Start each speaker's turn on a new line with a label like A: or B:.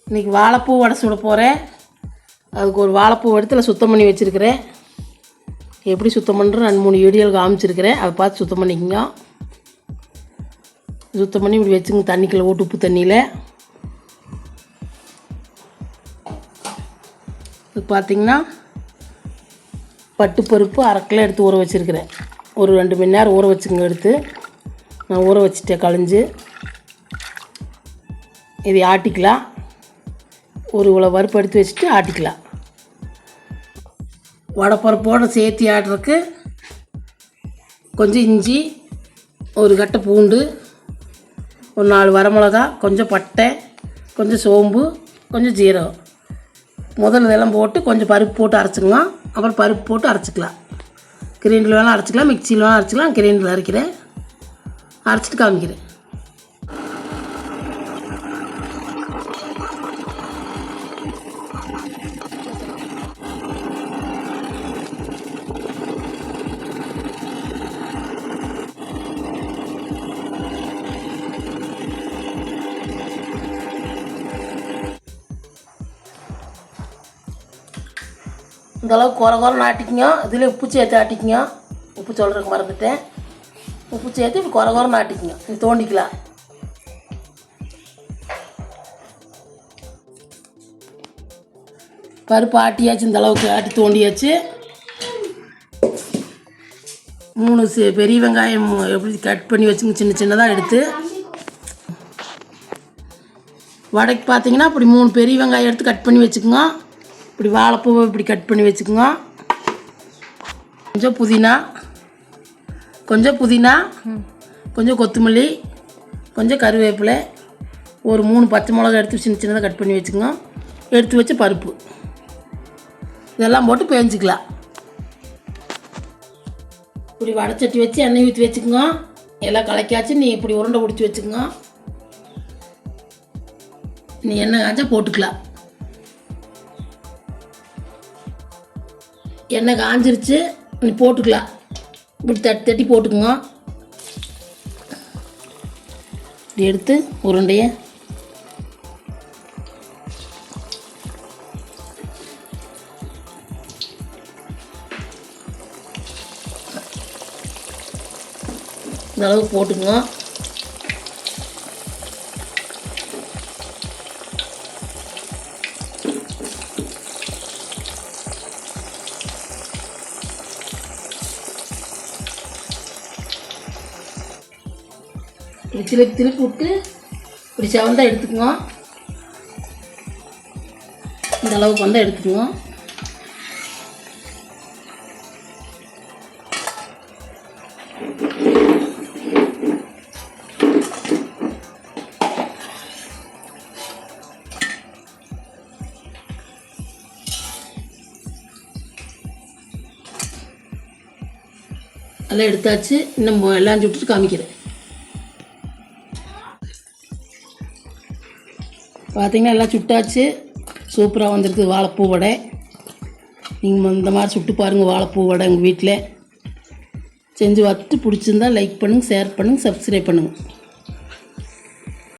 A: இன்றைக்கி வாழைப்பூ வடை சுட போகிறேன். அதுக்கு ஒரு வாழைப்பூ இடத்துல சுத்தம் பண்ணி வச்சுருக்கிறேன். எப்படி சுத்தம் பண்ணுறேன் 2-3 வீடியோவில் காமிச்சிருக்கிறேன். அதை பார்த்து சுத்தம் பண்ணிக்கோங்க. சுத்தம் பண்ணி இப்படி வச்சுங்க தண்ணிக்குள்ளே போட்டு உப்பு தண்ணியில். இது பார்த்திங்கன்னா பட்டுப்பருப்பு 1/2 கிலோ எடுத்து ஊற வச்சுருக்கிறேன். ஒரு 2 மணி நேரம் ஊற வச்சுங்க. எடுத்து நான் ஊற வச்சுட்டேன் களைஞ்சி. இதை ஆட்டிக்கலாம். ஒரு இவ்வளோ பருப்பு எடுத்து வச்சுட்டு ஆட்டிக்கலாம். வடைப்பருப்போடு சேர்த்து ஆட்டுறதுக்கு கொஞ்சம் இஞ்சி, ஒரு கட்டை பூண்டு, ஒரு 4 வரமிளகா, கொஞ்சம் பட்டை, கொஞ்சம் சோம்பு, கொஞ்சம் ஜீரகம். முதல்ல இதெல்லாம் போட்டு கொஞ்சம் பருப்பு போட்டு அரைச்சிங்க. அப்புறம் பருப்பு போட்டு அரைச்சிக்கலாம். கிரைண்டரில் வேணால் அரைச்சிக்கலாம், மிக்சியில் வேணால் அரைச்சிக்கலாம். கிரைண்டரில் அரைக்கிறேன். அரைச்சிட்டு காமிக்கிறேன். இந்தளவுக்கு குறை ஆட்டிக்குங்க. இதில் உப்பு சேர்த்து ஆட்டிக்குங்க. உப்பு சொல்கிறதுக்கு மறந்துட்டேன். உப்பு சேர்த்து இப்படி குறை ஆட்டிக்குங்க. இது தோண்டிக்கலாம். பருப்பு ஆட்டியாச்சு. இந்தளவுக்கு ஆட்டி தோண்டியாச்சு. 3 பெரிய வெங்காயம் எப்படி கட் பண்ணி வச்சுங்க, சின்ன சின்னதாக எடுத்து. வடைக்கு பார்த்தீங்கன்னா இப்படி 3 பெரிய வெங்காயம் எடுத்து கட் பண்ணி வச்சுக்கோங்க. இப்படி வாழைப்பூவை இப்படி கட் பண்ணி வச்சுக்கோங்க. கொஞ்சம் புதினா, கொஞ்சம் கொத்தமல்லி, கொஞ்சம் கருவேப்பிலை, ஒரு 3 பச்சை மிளகா எடுத்து சின்ன சின்னதாக கட் பண்ணி வச்சுக்கோங்க. எடுத்து வச்ச பருப்பு இதெல்லாம் போட்டு பேஞ்சிக்கலாம். இப்படி வடைச்சட்டி வச்சு எண்ணெய் ஊற்றி வச்சுக்கோங்க. எல்லாம் கலக்காச்சு. நீ இப்படி உருண்டை பிடிச்சி வச்சுக்கோங்க. நீ எண்ணெய் காய்ச்சா போட்டுக்கலாம். எண்ணெய் காஞ்சிருச்சு. நீ போட்டுக்கலாம். இப்படி தட்டி போட்டுக்குங்க. இப்படி எடுத்து உருண்டையை இந்த அளவுக்கு போட்டுக்குங்க. இப்படி திருப்பி விட்டு இப்படி செவந்தால் எடுத்துக்குங்க. இந்த அளவுக்கு வந்தால் எடுத்துக்குங்க. எல்லாம் எடுத்தாச்சு. இன்னும் எல்லாம் சுட்டுட்டு காமிக்கிறேன். பார்த்திங்கன்னா எல்லாம் சுட்டாச்சு. சூப்பராக வந்துருக்கு வாழைப்பூ வடை. நீங்கள் இந்த மாதிரி சுட்டு பாருங்கள் வாழைப்பூ வடை உங்கள் வீட்டில் செஞ்சு பார்த்துட்டு பிடிச்சிருந்தா லைக் பண்ணுங்கள், ஷேர் பண்ணுங்கள், சப்ஸ்கிரைப் பண்ணுங்கள்.